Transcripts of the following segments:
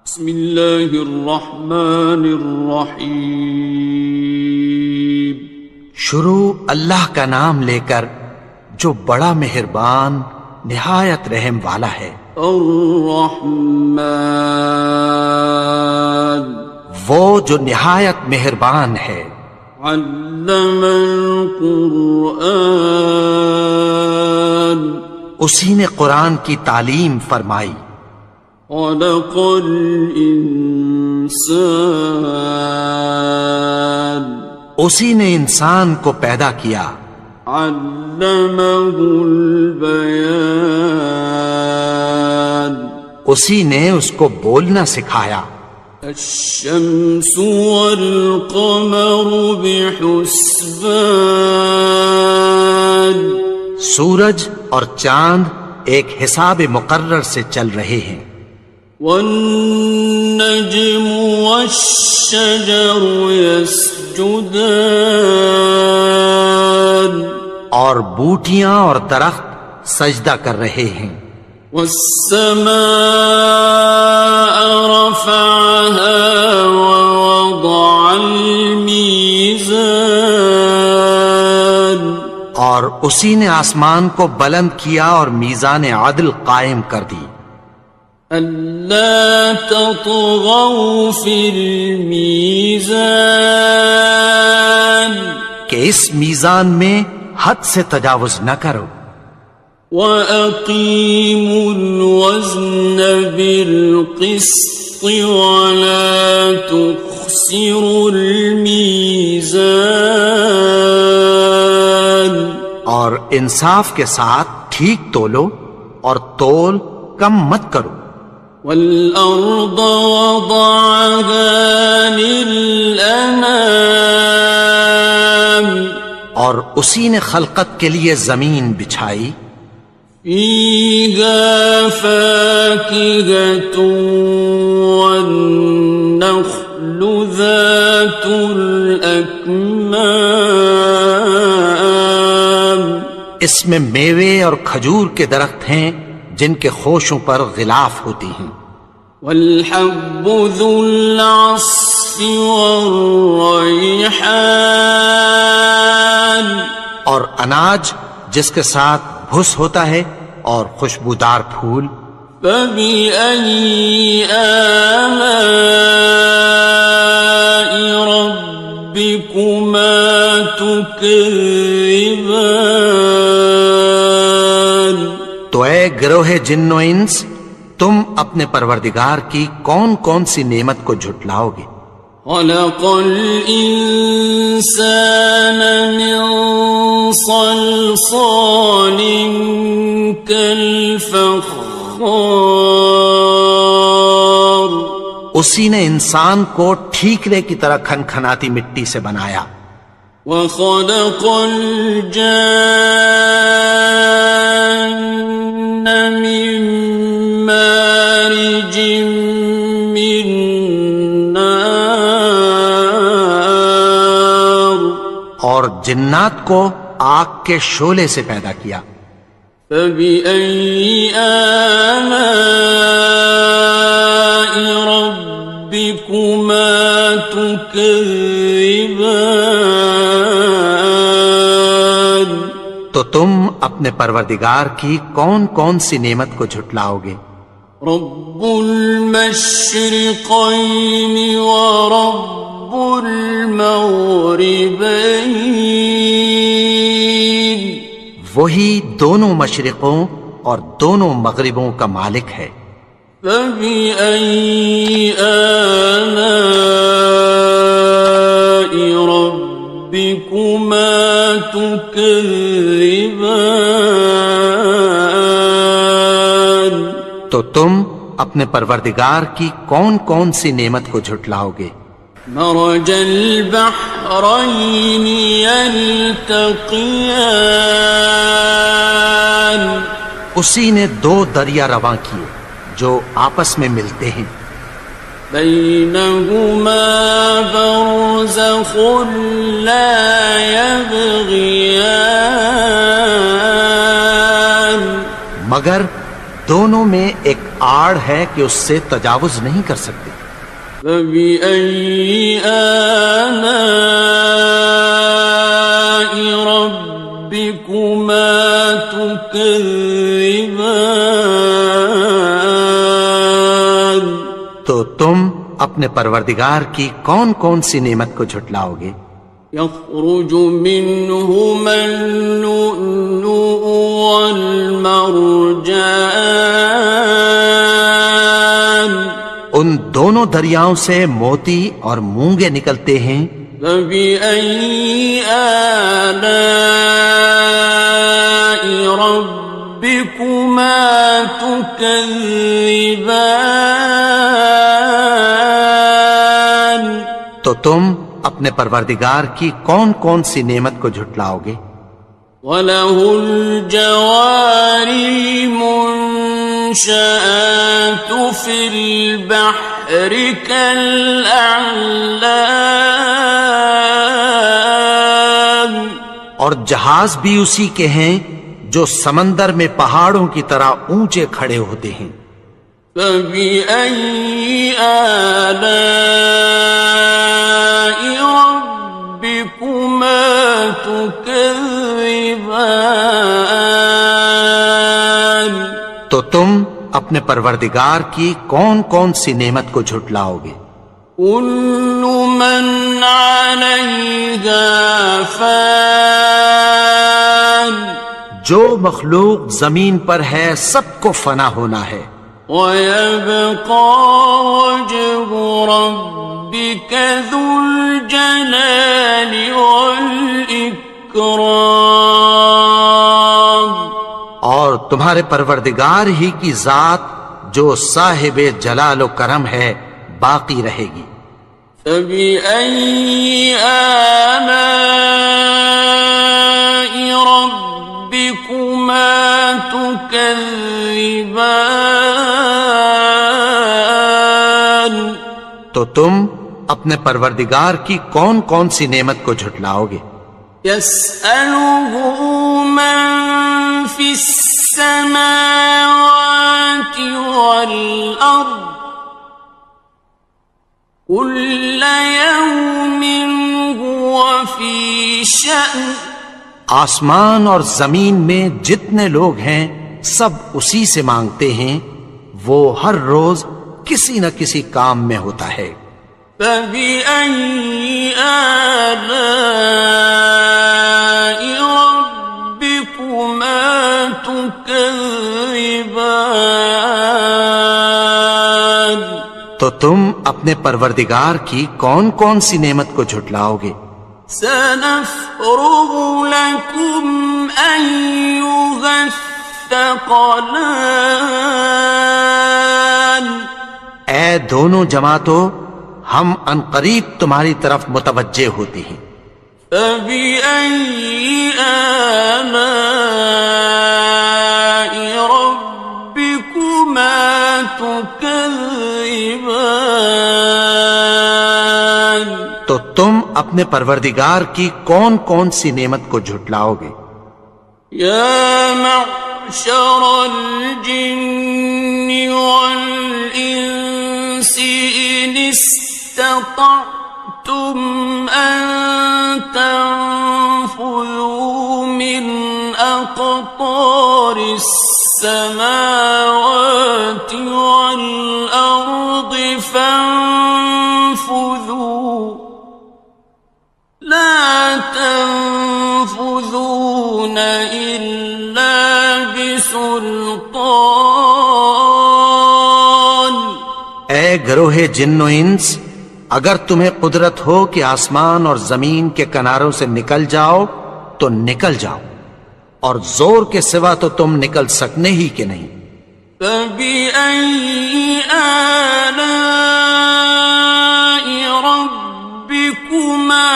بسم اللہ الرحمن الرحیم. شروع اللہ کا نام لے کر جو بڑا مہربان نہایت رحم والا ہے. الرحمن وہ جو نہایت مہربان ہے. علم القرآن اسی نے قرآن کی تعلیم فرمائی. خلق الانسان اسی نے انسان کو پیدا کیا. علمہ البیان اسی نے اس کو بولنا سکھایا. الشمس والقمر بحسبان سورج اور چاند ایک حساب مقرر سے چل رہے ہیں. والنجم والشجر يسجدان اور بوٹیاں اور درخت سجدہ کر رہے ہیں. والسماء رفعها ووضع الميزان اور اسی نے آسمان کو بلند کیا اور میزان عدل قائم کر دی. ألا تطغوا في الميزان کہ اس میزان میں حد سے تجاوز نہ کرو. وَأَقِيمُوا الْوَزْنَ بِالْقِسْطِ وَلَا تُخْسِرُوا الْمِيزَانَ اور انصاف کے ساتھ ٹھیک تولو اور تول کم مت کرو. وَالْأَرْضَ وَضَعَهَا لِلْأَنَامِ اور اسی نے خلقت کے لیے زمین بچھائی. فِيهَا فَاكِهَةٌ وَالنَّخْلُ ذَاتُ الْأَكْمَامِ اس میں میوے اور کھجور کے درخت ہیں جن کے خوشوں پر غلاف ہوتی ہیں. وَالْحَبُّ ذُو الْعَصْفِ وَالرَّيْحَانِ اور اناج جس کے ساتھ بھس ہوتا ہے اور خوشبودار پھول. فَبِأَيِّ آلَاءِ رَبِّكُمَا تُكَذِّبَانِ تو اے گروہ جن و انس تم اپنے پروردگار کی کون کون سی نعمت کو جھٹلاؤ گے. خَلَقَ الْإِنسَانَ مِنْ صَلْصَالٍ كَالْفَخَّارِ اسی نے انسان کو ٹھیکرے کی طرح کھنکھناتی مٹی سے بنایا. وَخَلَقَ الْجَانَّ مِن مَّارِجٍ مِّن نَّارٍ اور جنات کو آگ کے شعلے سے پیدا کیا. فَبِأَيِّ آلَاءِ رَبِّكُمَا تُكَذِّبَانِ تو تم اپنے پروردگار کی کون کون سی نعمت کو جھٹلاؤ گے. رب المشرقین ورب المغربین وہی دونوں مشرقوں اور دونوں مغربوں کا مالک ہے. فَبِأَيِّ آلَاءِ رَبِّكُمَا تُكَذِّبَانِ تو تم اپنے پروردگار کی کون کون سی نعمت کو جھٹلاؤ گے. مرج البحرین یلتقیان اسی نے دو دریا رواں کیے جو آپس میں ملتے ہیں. بینہما برزخ لا یبغیان مگر دونوں میں ایک آڑ ہے کہ اس سے تجاوز نہیں کر سکتے. فبأي آلاء ربكما تكذبان. تو تم اپنے پروردگار کی کون کون سی نعمت کو جھٹلاؤ گے؟ يخرج منهما اللؤلؤ والمرجان. ان دونوں دریاؤں سے موتی اور مونگے نکلتے ہیں. فبأي آلاء ربكما تكذبان. تو تم اپنے پروردگار کی کون کون سی نعمت کو جھٹلاؤ گے؟ وَلَهُ الْجَوَارِ الْمُنشَآتُ فِي الْبَحْرِ كَالْأَعْلَامِ. اور جہاز بھی اسی کے ہیں جو سمندر میں پہاڑوں کی طرح اونچے کھڑے ہوتے ہیں. فَبِأَيِّ آلَاءِ رَبِّكُمَا تُكَذِّبَانِ. تو تم اپنے پروردگار کی کون کون سی نعمت کو جھٹلاؤ گے؟ كُلُّ مَنْ عَلَيْهَا فَانٍ. جو مخلوق زمین پر ہے سب کو فنا ہونا ہے. وَيَبْقَى وَجْهُ رَبِّكَ ذُو الْجَلَالِ وَالْإِكْرَامِ. اور تمہارے پروردگار ہی کی ذات جو صاحب جلال و کرم ہے باقی رہے گی. فَبِأَيِّ آلَاءِ رَبِّكُمَا تُكَذِّبَانِ. تو تم اپنے پروردگار کی کون کون سی نعمت کو جھٹلاؤ گے؟ يَسْأَلُهُ مَن فِي السَّمَاوَاتِ وَالْأَرْضِ كُلَّ يَوْمٍ هُوَ فِي شَأْنٍ. آسمان اور زمین میں جتنے لوگ ہیں سب اسی سے مانگتے ہیں، وہ ہر روز کسی نہ کسی کام میں ہوتا ہے. فَبِأَيِّ آلَاءِ رَبِّكُمَا تُكَذِّبَانِ. تو تم اپنے پروردگار کی کون کون سی نعمت کو جھٹلاؤ گے؟ سَنَفْرُغُ لَكُمْ أَيُّهَ الثَّقَلَانِ. اے دونوں جماعتوں، ہم عنقریب تمہاری طرف متوجہ ہوتے ہیں. فَبِأَيِّ آلَاءِ رَبِّكُمَا تُكَذِّبَانِ. تو تم اپنے پروردگار کی کون کون سی نعمت کو جھٹلاؤ گے؟ يَا مَعْشَرَ الْجِنِّ وَالْإِنسِ إِنِ اسْتَطَعْتُمْ أَن تَنفُذُوا مِنْ أَقْطَارِ السَّمَاوَاتِ وَالْأَرْضِ فَانفُذُوا لَا تَنفُذُونَ إِلَّا بِسُلْطَانٍ. اے گروہ جن و انس، اگر تمہیں قدرت ہو کہ آسمان اور زمین کے کناروں سے نکل جاؤ تو نکل جاؤ، اور زور کے سوا تو تم نکل سکنے ہی کہ نہیں. فَبِأَيِّ آلَاءِ رَبِّكُمَا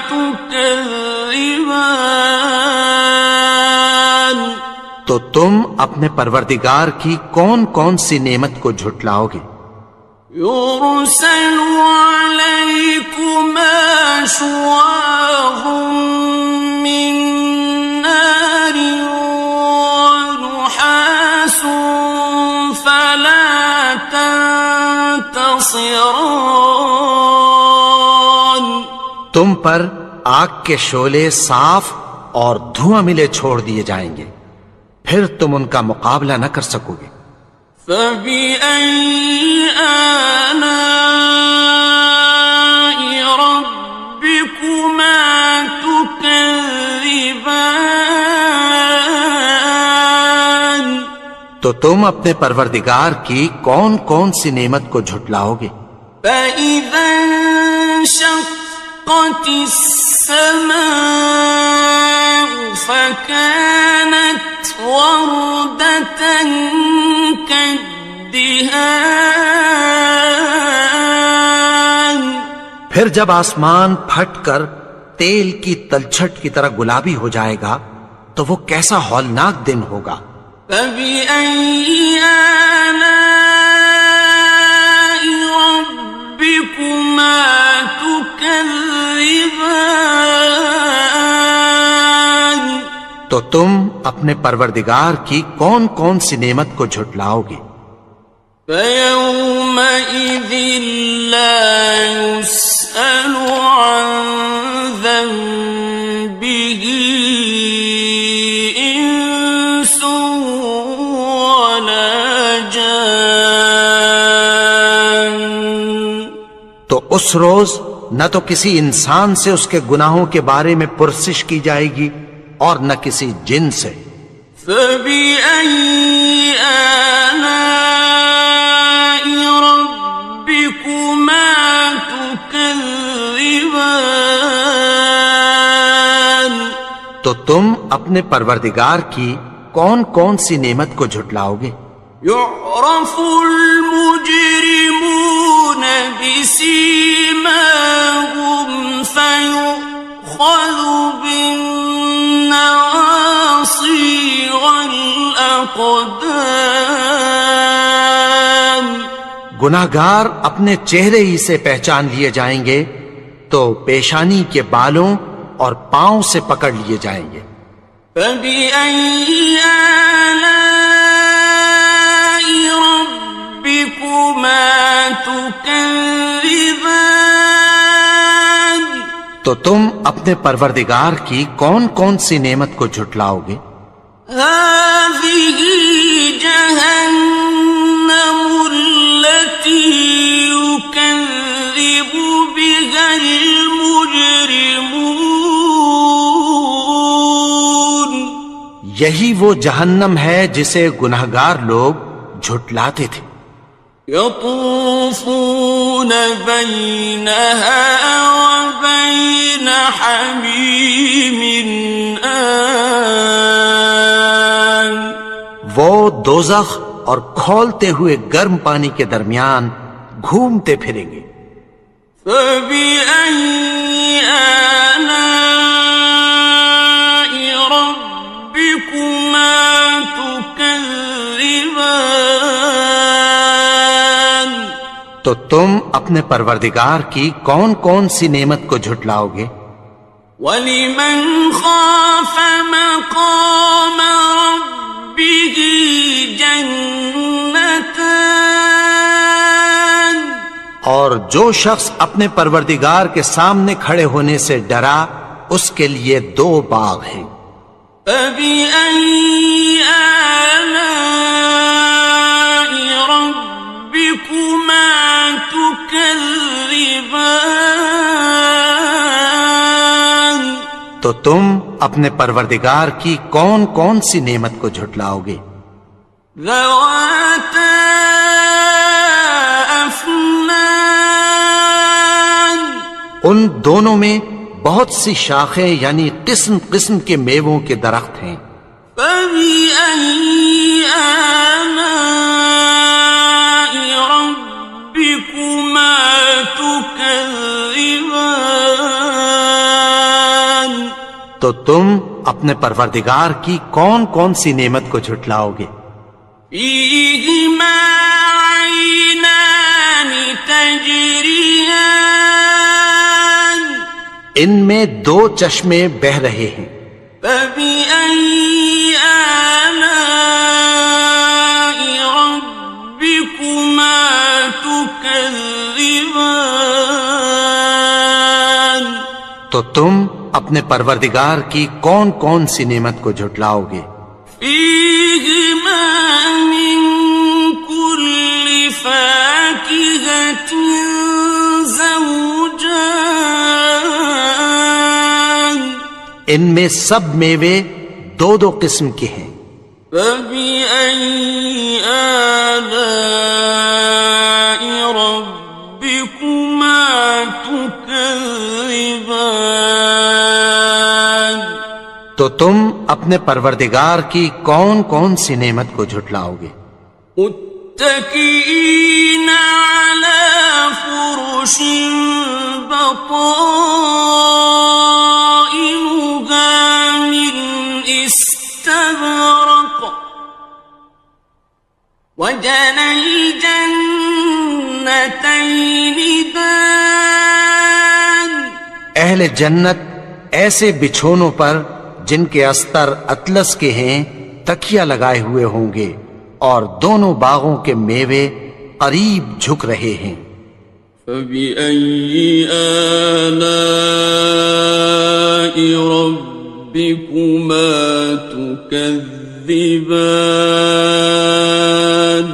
تُكَذِّبَانِ. تو تم اپنے پروردگار کی کون کون سی نعمت کو جھٹلاؤ گے؟ يُرْسَلُ عَلَيْكُمَا شُوَاظٌ مِّن نَّارٍ وَنُحَاسٌ خاصران. تم پر آگ کے شعلے صاف اور دھواں ملے چھوڑ دیے جائیں گے، پھر تم ان کا مقابلہ نہ کر سکو گے۔ فَبِأَيِّ آلَاءِ رَبِّكُمَا تُكَذِّبَانِ. تو تم اپنے پروردگار کی کون کون سی نعمت کو جھٹلاؤ گے؟ فَإِذَا انشَقَّتِ السَّمَاءُ فَكَانَتْ وَرْدَةً كَالدِّهَانِ. پھر جب آسمان پھٹ کر تیل کی تلچھٹ کی طرح گلابی ہو جائے گا تو وہ کیسا ہولناک دن ہوگا۔ فَبِأَيِّ آلَاءِ رَبِّكُمَا تُكَذِّبَانِ. تو تم اپنے پروردگار کی کون کون سی نعمت کو جھٹلاؤ گے؟ فَيَوْمَئِذٍ لَا يُسْأَلُ عَنْ ذَنبِهِ إِنسٌ وَلَا جَانٌ. تو اس روز نہ تو کسی انسان سے اس کے گناہوں کے بارے میں پرسش کی جائے گی اور نہ کسی جن سے۔ فَبِأَيِّ آلَاءِ رَبِّكُمَا تُكَذِّبَانِ. تو تم اپنے پروردگار کی کون کون سی نعمت کو جھٹلاؤ گے؟ يُعْرَفُ الْمُجْرِمُونَ بِسِيمَاهُمْ فَيُؤْخَذُ بِالنَّوَاصِي وَالْأَقْدَامِ. گناہگار اپنے چہرے ہی سے پہچان لیے جائیں گے تو پیشانی کے بالوں اور پاؤں سے پکڑ لیے جائیں گے۔ فَبِأَيِّ آلَاءِ رَبِّكُمَا تُكَذِّبَانِ. تو تم اپنے پروردگار کی کون کون سی نعمت کو جھٹلاؤ گے؟ هَذِهِ جَهَنَّمُ الَّتِي يُكَذِّبُ بِهَا الْمُجْرِمُونَ. یہی وہ جہنم ہے جسے گناہگار لوگ جھٹلاتے تھے۔ يَطُوفُونَ بَيْنَهَا وَبَيْنَ حَمِيمٍ آنٍ. وہ دوزخ اور کھولتے ہوئے گرم پانی کے درمیان گھومتے پھریں گے۔ فَبِأَيِّ آلَاءِ رَبِّكُمَا تُكَذِّبَانِ. تو تم اپنے پروردگار کی کون کون سی نعمت کو جھٹلاؤ گے؟ وَلِمَنْ خَافَ مَقَامَ رَبِّهِ جَنَّتَانِ. اور جو شخص اپنے پروردگار کے سامنے کھڑے ہونے سے ڈرا اس کے لیے 2 باغ ہیں۔ فَبِأَيِّ آلَاءِ رَبِّكُمَا تُكَذِّبَانِ. تو تم اپنے پروردگار کی کون کون سی نعمت کو جھٹلاؤ گے؟ ذَوَاتَا أَفْنَانٍ. ان دونوں میں بہت سی شاخیں یعنی قسم قسم کے میووں کے درخت ہیں۔ فَبِأَيِّ آلَاءِ رَبِّكُمَا تُكَذِّبَانِ. تو تم اپنے پروردگار کی کون کون سی نعمت کو جھٹلاؤ گے؟ فِيهِمَا عَيْنَانِ تَجْرِيَانِ. ان میں 2 چشمے بہہ رہے ہیں۔ فَبِأَيِّ آلَاءِ رَبِّكُمَا تكذبان تو تم اپنے پروردگار کی کون کون سی نعمت کو جھٹلاؤ گے؟ فيهما من كل فاكهة زوجان ان میں سب میوے دو دو قسم کے ہیں۔ فبأي آلاء ربكما تكذبان تو تم اپنے پروردگار کی کون کون سی نعمت کو جھٹلاؤ گے؟ متكئين على فرش بطائنها من استبرق وجنى الجنتين دان اہل جنت ایسے بچھونوں پر جن کے استر اطلس کے ہیں تکیہ لگائے ہوئے ہوں گے، اور دونوں باغوں کے میوے قریب جھک رہے ہیں۔ فبأي آلاء ربكما تكذبان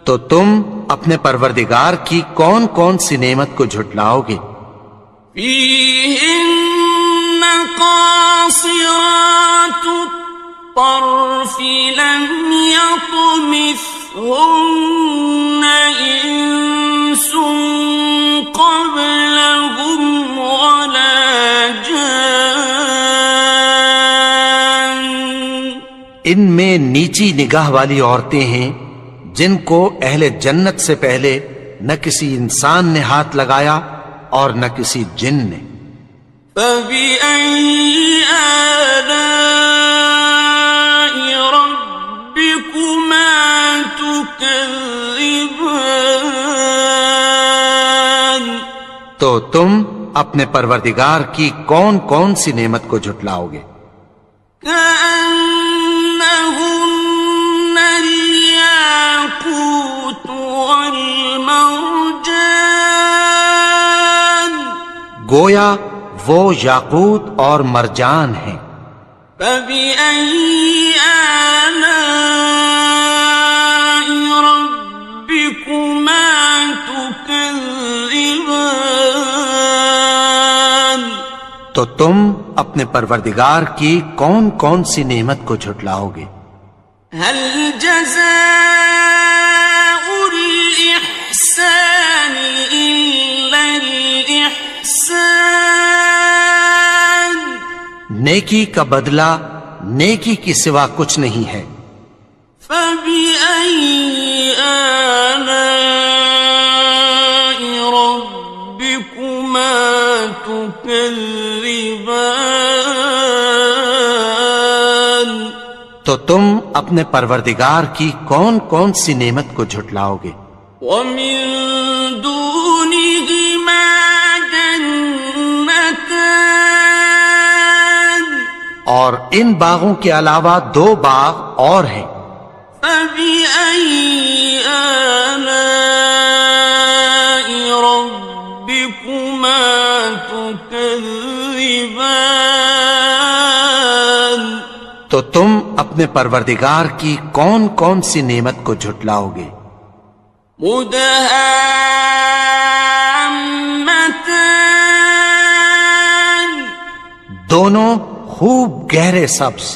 تو تم اپنے پروردگار کی کون کون سی نعمت کو جھٹلاؤ گے؟ فيهن قاصرات الطرف لم يطمثهن إنس قبلهم ولا جان ان میں نیچی نگاہ والی عورتیں ہیں جن کو اہل جنت سے پہلے نہ کسی انسان نے ہاتھ لگایا اور نہ کسی جن نے۔ فبأي آلاء ربكما تكذبان تو تم اپنے پروردگار کی کون کون سی نعمت کو جھٹلاؤ گے؟ كأنهن الياقوت والمرجان گویا وہ یاقوت اور مرجان ہیں۔ فبأي آلاء ربكما تكذبان تو تم اپنے پروردگار کی کون کون سی نعمت کو جھٹلاؤ گے؟ هل جزاء الإحسان إلا الإحسان نیکی کا بدلہ نیکی کی سوا کچھ نہیں ہے۔ فبأي آلاء ربكما تكذبان تو تم اپنے پروردگار کی کون کون سی نعمت کو جھٹلاؤ گے؟ ومن دونهما جنتان اور ان باغوں کے علاوہ دو باغ اور ہیں۔ فبأي آلاء ربكما تكذبان تو تم اپنے پروردگار کی کون کون سی نعمت کو جھٹلاؤ گے؟ مدهامتان دونوں خوب گہرے سبز۔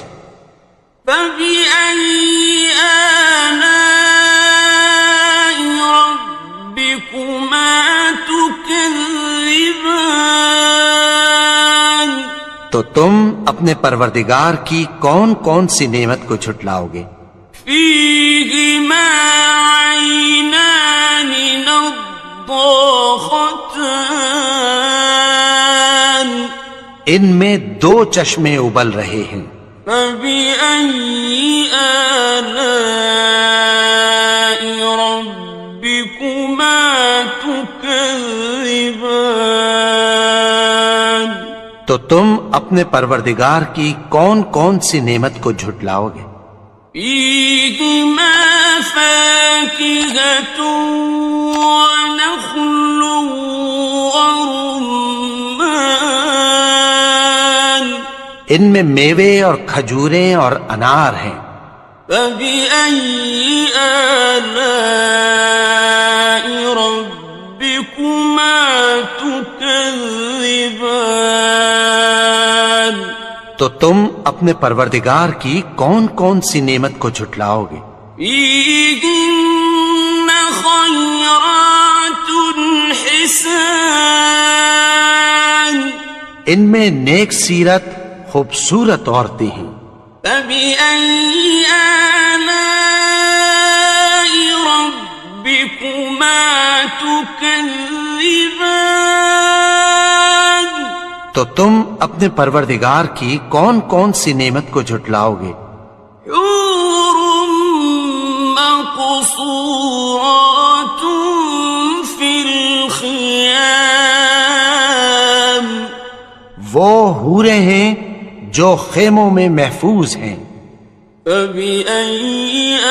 فبأي آلاء ربكما تكذبان تو تم اپنے پروردگار کی کون کون سی نعمت کو جھٹلاؤ گے؟ فيهما عينان نضاختان ان میں دو چشمے ابل رہے ہیں۔ فبأي آلاء ربكما تكذبان تو تم اپنے پروردگار کی کون کون سی نعمت کو جھٹلاؤ گے؟ فيهما فاكهة ونخل ورمان ان میں میوے اور کھجوریں اور انار ہیں. فبأي آلاء ربكما تكذبان تو تم اپنے پروردگار کی کون کون سی نعمت کو جھٹلاؤ گے؟ فيهن خيرات حسان ان میں نیک سیرت خوبصورت عورتیں ہیں. فبأي آلاء ربكما تكذبان تو تم اپنے پروردگار کی کون کون سی نعمت کو جھٹلاؤ گے؟ حور مقصورات في الخيام وہ حوریں ہیں جو خیموں میں محفوظ ہیں. فبأي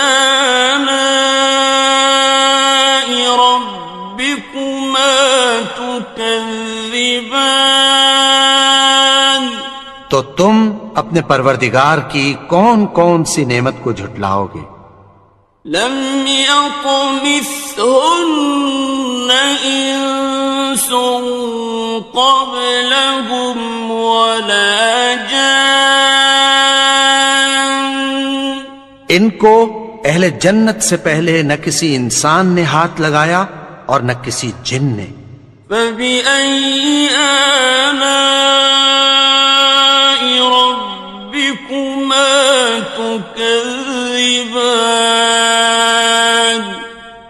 آلاء ربكما تكذبان تو تم اپنے پروردگار کی کون کون سی نعمت کو جھٹلاؤ گے؟ لم يطمثهن إنس قبلهم ولا جان ان کو اہل جنت سے پہلے نہ کسی انسان نے ہاتھ لگایا اور نہ کسی جن نے. فبأي آلاء ربكما تكذبان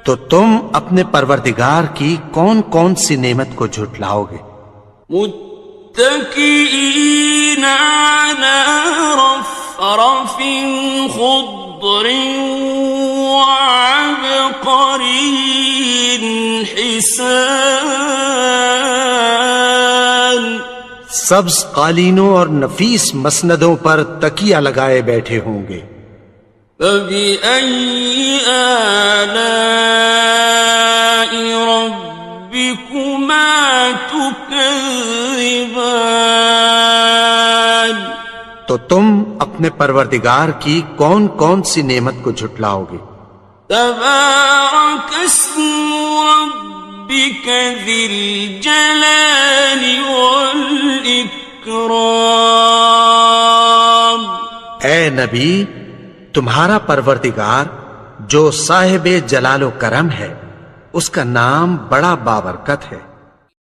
تو تم اپنے پروردگار کی کون کون سی نعمت کو جھٹلاؤ گے؟ متكئين على رفرف خضر وعبقري حسان سبز قالینوں اور نفیس مسندوں پر تکیہ لگائے بیٹھے ہوں گے. فبأي آلاء ربكما تكذبان تو تم اپنے پروردگار کی کون کون سی نعمت کو جھٹلاؤ گے؟ تبارك اسم ربك ذي الجلال والإكرام اے نبی، تمہارا پروردگار جو صاحب جلال و کرم ہے، اس کا نام بڑا بابرکت ہے.